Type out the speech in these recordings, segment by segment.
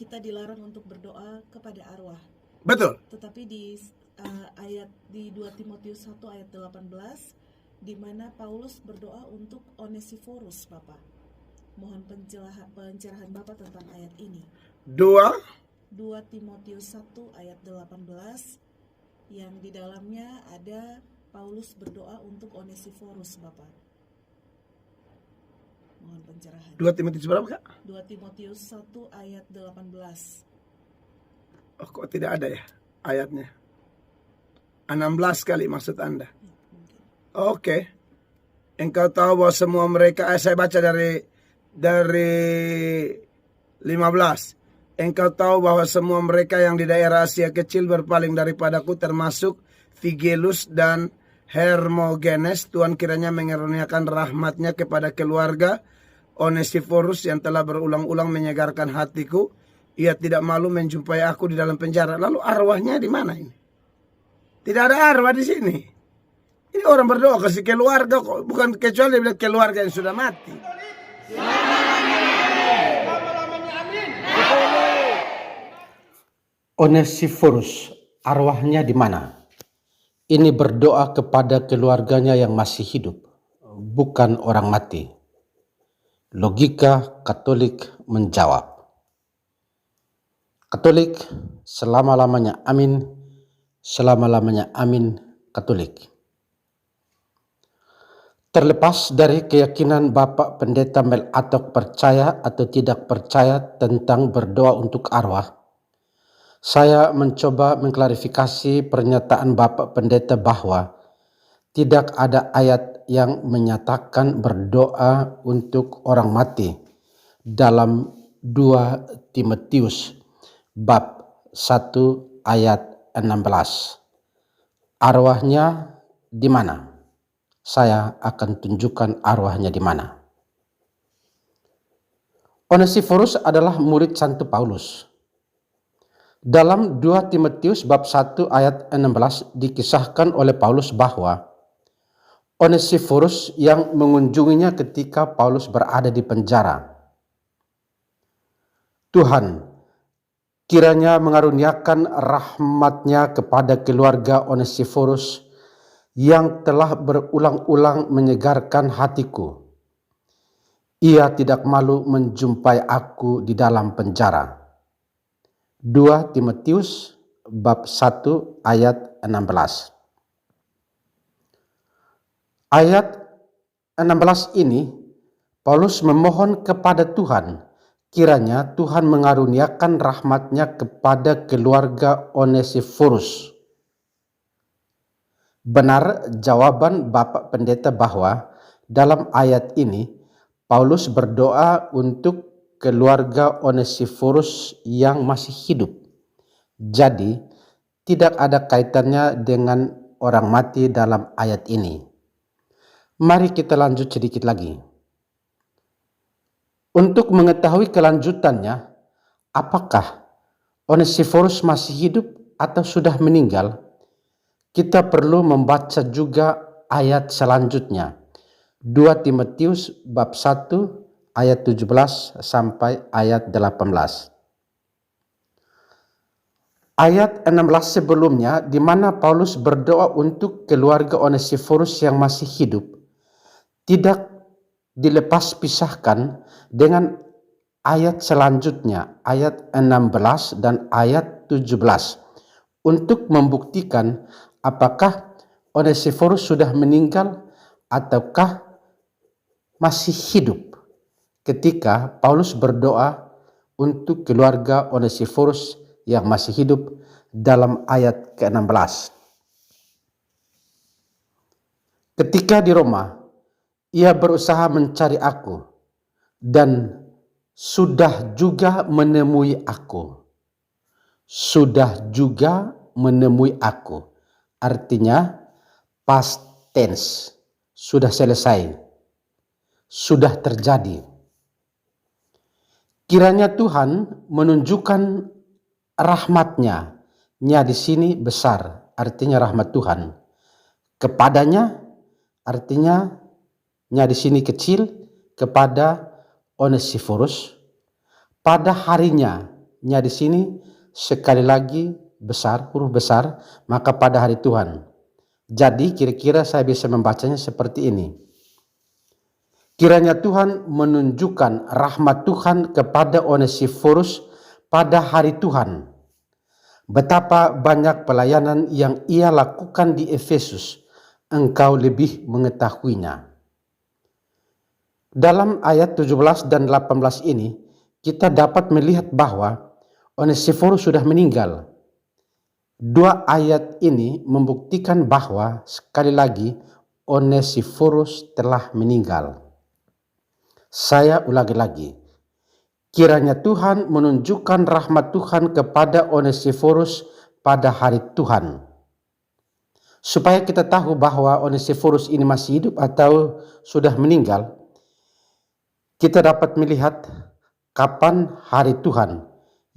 kita dilarang untuk berdoa kepada arwah. Betul. Tetapi di ayat di 2 Timotius 1 ayat 18 di mana Paulus berdoa untuk Onesiforus, Bapak. Mohon pencerahan Bapak tentang ayat ini. 2 Timotius 1 ayat 18 yang di dalamnya ada Paulus berdoa untuk Onesiforus, Bapak. Mohon pencerahan. 2 Timotius berapa, Kak? 2 Timotius 1 ayat 18. Oh, kok tidak ada ya ayatnya? 16 kali maksud Anda. Oke. Engkau tahu bahwa semua mereka, saya baca dari 15. Engkau tahu bahwa semua mereka yang di daerah Asia kecil berpaling daripadaku, termasuk Figelus dan Hermogenes. Tuhan kiranya mengaruniakan rahmatnya kepada keluarga Onesiforus yang telah berulang-ulang menyegarkan hatiku. Ia tidak malu menjumpai aku di dalam penjara. Lalu arwahnya di mana ini? Tidak ada arwah di sini. Ini orang berdoa kasih keluarga kok, bukan kecuali bilang keluarga yang sudah mati. Onesiforus, arwahnya di mana? Ini berdoa kepada keluarganya yang masih hidup, bukan orang mati. Logika Katolik menjawab. Katolik, selama-lamanya amin, selama-lamanya amin, Katolik. Terlepas dari keyakinan Bapak Pendeta Mel Atok percaya atau tidak percaya tentang berdoa untuk arwah, saya mencoba mengklarifikasi pernyataan Bapak Pendeta bahwa tidak ada ayat yang menyatakan berdoa untuk orang mati dalam 2 Timotius bab 1 ayat 16. Arwahnya di mana? Saya akan tunjukkan arwahnya di mana. Onesiforus adalah murid Santo Paulus. Dalam 2 Timotius bab 1 ayat 16 dikisahkan oleh Paulus bahwa Onesiforus yang mengunjunginya ketika Paulus berada di penjara. Tuhan kiranya mengaruniakan rahmat-Nya kepada keluarga Onesiforus yang telah berulang-ulang menyegarkan hatiku. Ia tidak malu menjumpai aku di dalam penjara. 2 Timotius bab 1 ayat 16. Ayat 16 ini Paulus memohon kepada Tuhan, kiranya Tuhan mengaruniakan rahmat-Nya kepada keluarga Onesiforus. Benar jawaban Bapak Pendeta bahwa dalam ayat ini Paulus berdoa untuk keluarga Onesiforus yang masih hidup. Jadi tidak ada kaitannya dengan orang mati dalam ayat ini. Mari kita lanjut sedikit lagi. Untuk mengetahui kelanjutannya, apakah Onesiforus masih hidup atau sudah meninggal, kita perlu membaca juga ayat selanjutnya. 2 Timotius bab 1 ayat 17 sampai ayat 18. Ayat 16 sebelumnya di mana Paulus berdoa untuk keluarga Onesiforus yang masih hidup tidak dilepas pisahkan dengan ayat selanjutnya, ayat 16 dan ayat 17 untuk membuktikan apakah Onesiforus sudah meninggal ataukah masih hidup ketika Paulus berdoa untuk keluarga Onesiforus yang masih hidup dalam ayat ke-16. Ketika di Roma, ia berusaha mencari aku dan sudah juga menemui aku. Sudah juga menemui aku. Artinya past tense, sudah selesai, sudah terjadi. Kiranya Tuhan menunjukkan rahmat-Nya. Nya di sini besar, artinya rahmat Tuhan. Kepadanya, artinya nya di sini kecil, kepada Onesiforus. Pada harinya, nya di sini sekali lagi besar, huruf besar, maka pada hari Tuhan. Jadi kira-kira saya bisa membacanya seperti ini. Kiranya Tuhan menunjukkan rahmat Tuhan kepada Onesiforus pada hari Tuhan. Betapa banyak pelayanan yang ia lakukan di Efesus, engkau lebih mengetahuinya. Dalam ayat 17 dan 18 ini, kita dapat melihat bahwa Onesiforus sudah meninggal. Dua ayat ini membuktikan bahwa sekali lagi Onesiforus telah meninggal. Saya ulangi lagi. Kiranya Tuhan menunjukkan rahmat Tuhan kepada Onesiforus pada hari Tuhan. Supaya kita tahu bahwa Onesiforus ini masih hidup atau sudah meninggal, kita dapat melihat kapan hari Tuhan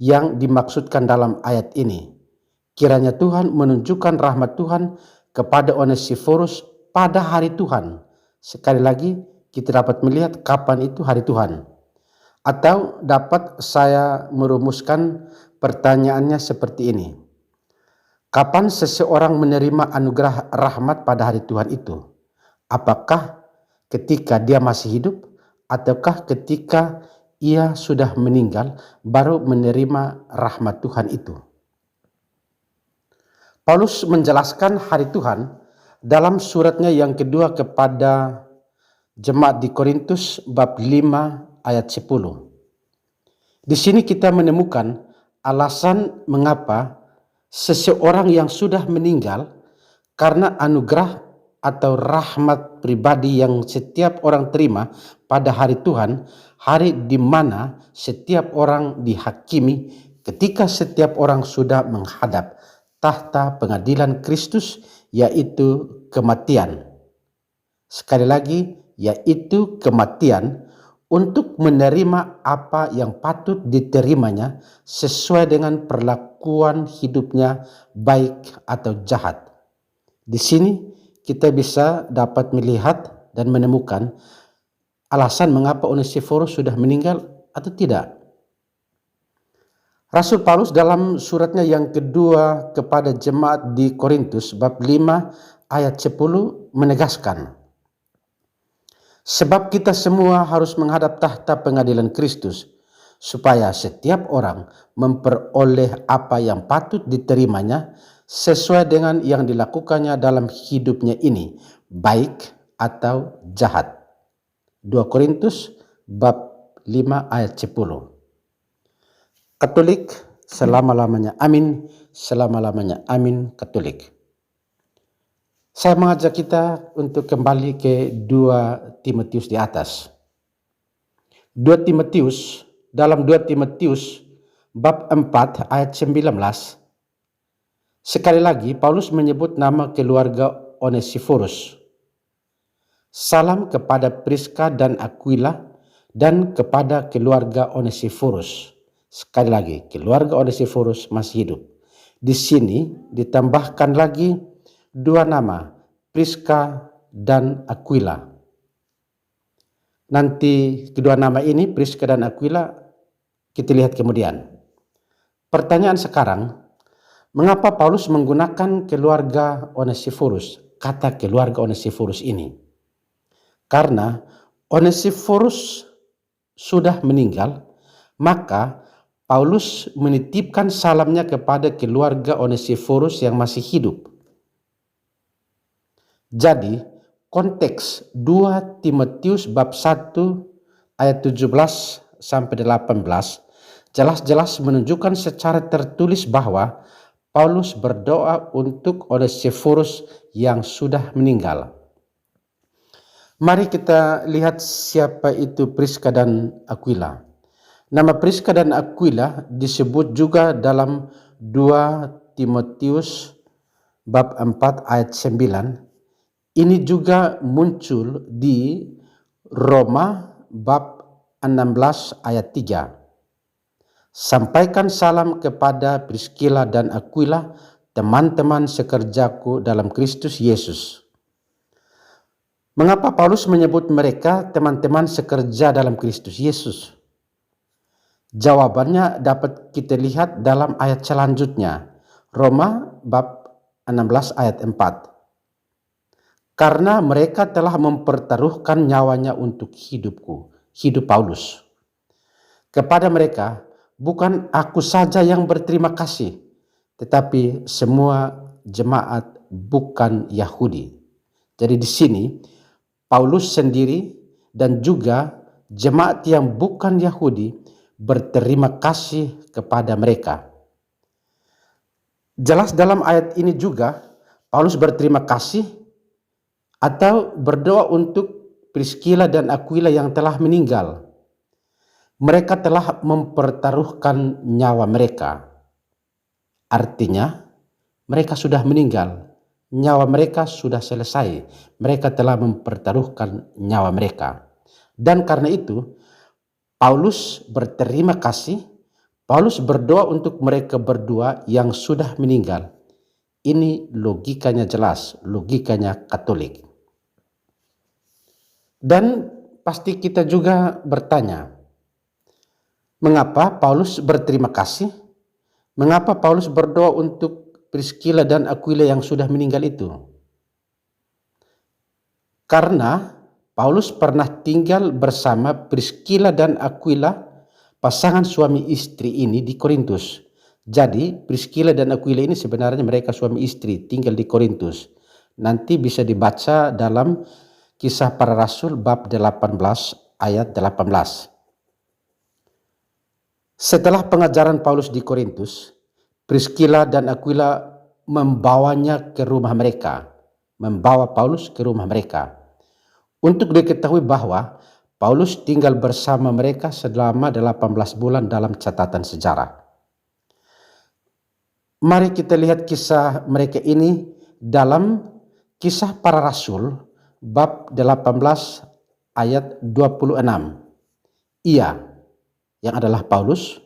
yang dimaksudkan dalam ayat ini. Kiranya Tuhan menunjukkan rahmat Tuhan kepada Onesiforus pada hari Tuhan. Sekali lagi, kita dapat melihat kapan itu hari Tuhan. Atau dapat saya merumuskan pertanyaannya seperti ini. Kapan seseorang menerima anugerah rahmat pada hari Tuhan itu? Apakah ketika dia masih hidup ataukah ketika ia sudah meninggal baru menerima rahmat Tuhan itu? Paulus menjelaskan hari Tuhan dalam suratnya yang kedua kepada jemaat di Korintus bab 5 ayat 10. Di sini kita menemukan alasan mengapa seseorang yang sudah meninggal karena anugerah atau rahmat pribadi yang setiap orang terima pada hari Tuhan, hari di mana setiap orang dihakimi ketika setiap orang sudah menghadap tahta pengadilan Kristus, yaitu kematian. Sekali lagi, yaitu kematian untuk menerima apa yang patut diterimanya sesuai dengan perlakuan hidupnya baik atau jahat. Di sini kita bisa dapat melihat dan menemukan alasan mengapa Onesiforus sudah meninggal atau tidak. Rasul Paulus dalam suratnya yang kedua kepada jemaat di Korintus bab 5 ayat 10 menegaskan, sebab kita semua harus menghadap tahta pengadilan Kristus, supaya setiap orang memperoleh apa yang patut diterimanya sesuai dengan yang dilakukannya dalam hidupnya ini, baik atau jahat. 2 Korintus bab 5 ayat 10. Katolik selama-lamanya amin, selama-lamanya amin Katolik. Saya mengajak kita untuk kembali ke 2 Timotius di atas. 2 Timotius, dalam 2 Timotius bab 4 ayat 19, sekali lagi Paulus menyebut nama keluarga Onesiforus. Salam kepada Priska dan Aquila dan kepada keluarga Onesiforus. Sekali lagi, keluarga Onesiforus masih hidup. Di sini ditambahkan lagi 2 nama, Priska dan Aquila. Nanti kedua nama ini, Priska dan Aquila, kita lihat kemudian. Pertanyaan sekarang, mengapa Paulus menggunakan keluarga Onesiforus, kata keluarga Onesiforus ini? Karena Onesiforus sudah meninggal, maka Paulus menitipkan salamnya kepada keluarga Onesiforus yang masih hidup. Jadi, konteks 2 Timotius bab 1 ayat 17 sampai 18 jelas-jelas menunjukkan secara tertulis bahwa Paulus berdoa untuk Onesiforus yang sudah meninggal. Mari kita lihat siapa itu Priska dan Aquila. Nama Priska dan Aquila disebut juga dalam 2 Timotius bab 4 ayat 9. Ini juga muncul di Roma bab 16 ayat 3. Sampaikan salam kepada Priskila dan Aquila, teman-teman sekerjaku dalam Kristus Yesus. Mengapa Paulus menyebut mereka teman-teman sekerja dalam Kristus Yesus? Jawabannya dapat kita lihat dalam ayat selanjutnya, Roma bab 16 ayat 4. Karena mereka telah mempertaruhkan nyawanya untuk hidupku, hidup Paulus. Kepada mereka, bukan aku saja yang berterima kasih, tetapi semua jemaat bukan Yahudi. Jadi di sini, Paulus sendiri dan juga jemaat yang bukan Yahudi berterima kasih kepada mereka. Jelas dalam ayat ini juga Paulus berterima kasih atau berdoa untuk Priscilla dan Aquila yang telah meninggal. Mereka telah mempertaruhkan nyawa mereka. Artinya mereka sudah meninggal. Nyawa mereka sudah selesai. Mereka telah mempertaruhkan nyawa mereka. Dan karena itu Paulus berterima kasih, Paulus berdoa untuk mereka berdua yang sudah meninggal. Ini logikanya jelas, logikanya Katolik. Dan pasti kita juga bertanya, mengapa Paulus berterima kasih? Mengapa Paulus berdoa untuk Priscilla dan Aquila yang sudah meninggal itu? Karena Paulus pernah tinggal bersama Priscilla dan Aquila, pasangan suami istri ini di Korintus. Jadi Priscilla dan Aquila ini sebenarnya mereka suami istri tinggal di Korintus. Nanti bisa dibaca dalam Kisah Para Rasul bab 18 ayat 18. Setelah pengajaran Paulus di Korintus, Priscilla dan Aquila membawanya ke rumah mereka, membawa Paulus ke rumah mereka. Untuk diketahui bahwa Paulus tinggal bersama mereka selama 18 bulan dalam catatan sejarah. Mari kita lihat kisah mereka ini dalam Kisah Para Rasul bab 18 ayat 26. Ia, yang adalah Paulus,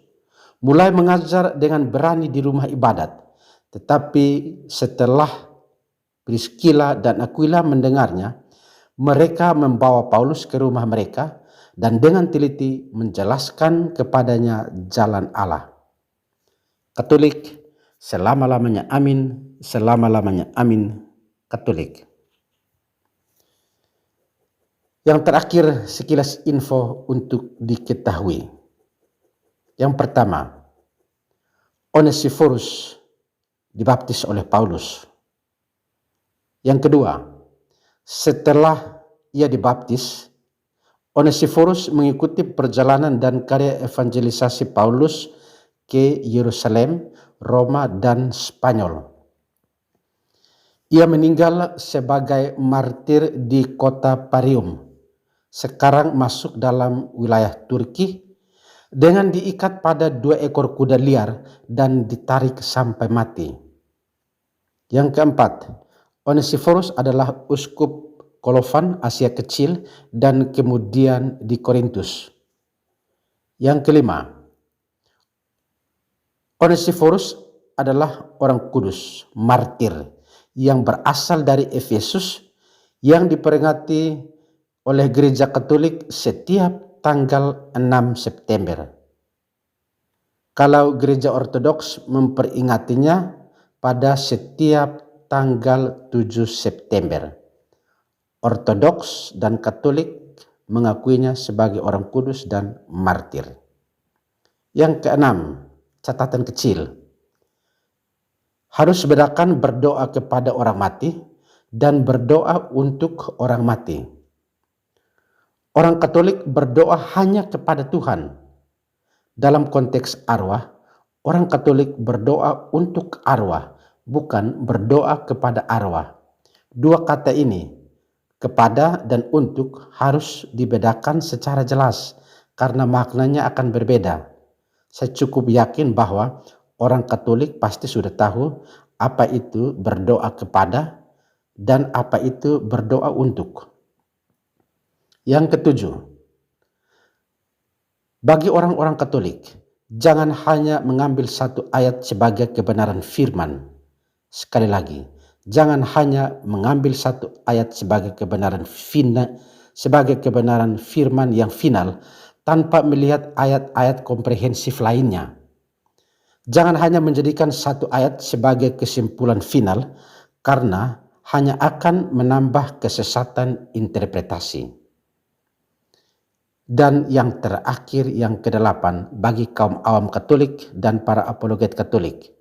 mulai mengajar dengan berani di rumah ibadat. Tetapi setelah Priscilla dan Aquila mendengarnya, mereka membawa Paulus ke rumah mereka dan dengan teliti menjelaskan kepadanya jalan Allah. Katolik, selama-lamanya amin, selama-lamanya amin, Katolik. Yang terakhir, sekilas info untuk diketahui. Yang pertama, Onesiphorus dibaptis oleh Paulus. Yang kedua, setelah ia dibaptis, Onesiphorus mengikuti perjalanan dan karya evangelisasi Paulus ke Yerusalem, Roma, dan Spanyol. Ia meninggal sebagai martir di kota Parium, sekarang masuk dalam wilayah Turki, dengan diikat pada 2 ekor kuda liar dan ditarik sampai mati. Yang keempat, Onesiphorus adalah uskup Kolovan, Asia Kecil, dan kemudian di Korintus. Yang kelima, Onesiphorus adalah orang kudus, martir, yang berasal dari Efesus, yang diperingati oleh Gereja Katolik setiap tanggal 6 September. Kalau Gereja Ortodoks memperingatinya pada setiap tanggal 7 September. Ortodoks dan Katolik mengakuinya sebagai orang kudus dan martir. Yang keenam, catatan kecil. Harus bedakan berdoa kepada orang mati dan berdoa untuk orang mati. Orang Katolik berdoa hanya kepada Tuhan. Dalam konteks arwah, orang Katolik berdoa untuk arwah, bukan berdoa kepada arwah. Dua kata ini, kepada dan untuk, harus dibedakan secara jelas karena maknanya akan berbeda. Saya cukup yakin bahwa orang Katolik pasti sudah tahu apa itu berdoa kepada dan apa itu berdoa untuk. Yang ketujuh, bagi orang-orang Katolik, jangan hanya mengambil satu ayat sebagai kebenaran firman. Sekali lagi, jangan hanya mengambil satu ayat sebagai kebenaran firman yang final, tanpa melihat ayat-ayat komprehensif lainnya. Jangan hanya menjadikan satu ayat sebagai kesimpulan final, karena hanya akan menambah kesesatan interpretasi. Dan yang terakhir, yang ke-8, bagi kaum awam Katolik dan para apologet Katolik,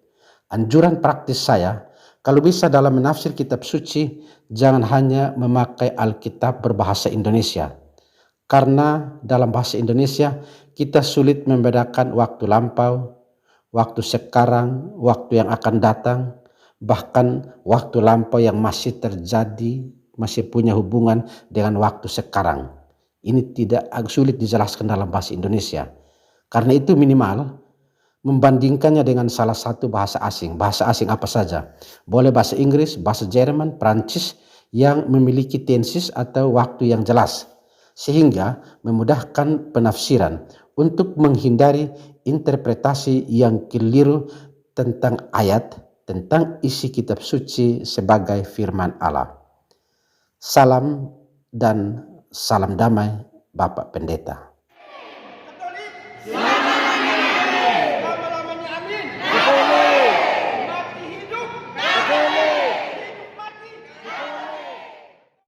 anjuran praktis saya, kalau bisa dalam menafsir kitab suci, jangan hanya memakai Alkitab berbahasa Indonesia. Karena dalam bahasa Indonesia, kita sulit membedakan waktu lampau, waktu sekarang, waktu yang akan datang, bahkan waktu lampau yang masih terjadi, masih punya hubungan dengan waktu sekarang. Ini agak sulit dijelaskan dalam bahasa Indonesia. Karena itu minimal membandingkannya dengan salah satu bahasa asing. Bahasa asing apa saja? Boleh bahasa Inggris, bahasa Jerman, Prancis yang memiliki tenses atau waktu yang jelas, sehingga memudahkan penafsiran untuk menghindari interpretasi yang keliru tentang ayat, tentang isi kitab suci sebagai firman Allah. Salam dan salam damai, Bapak Pendeta.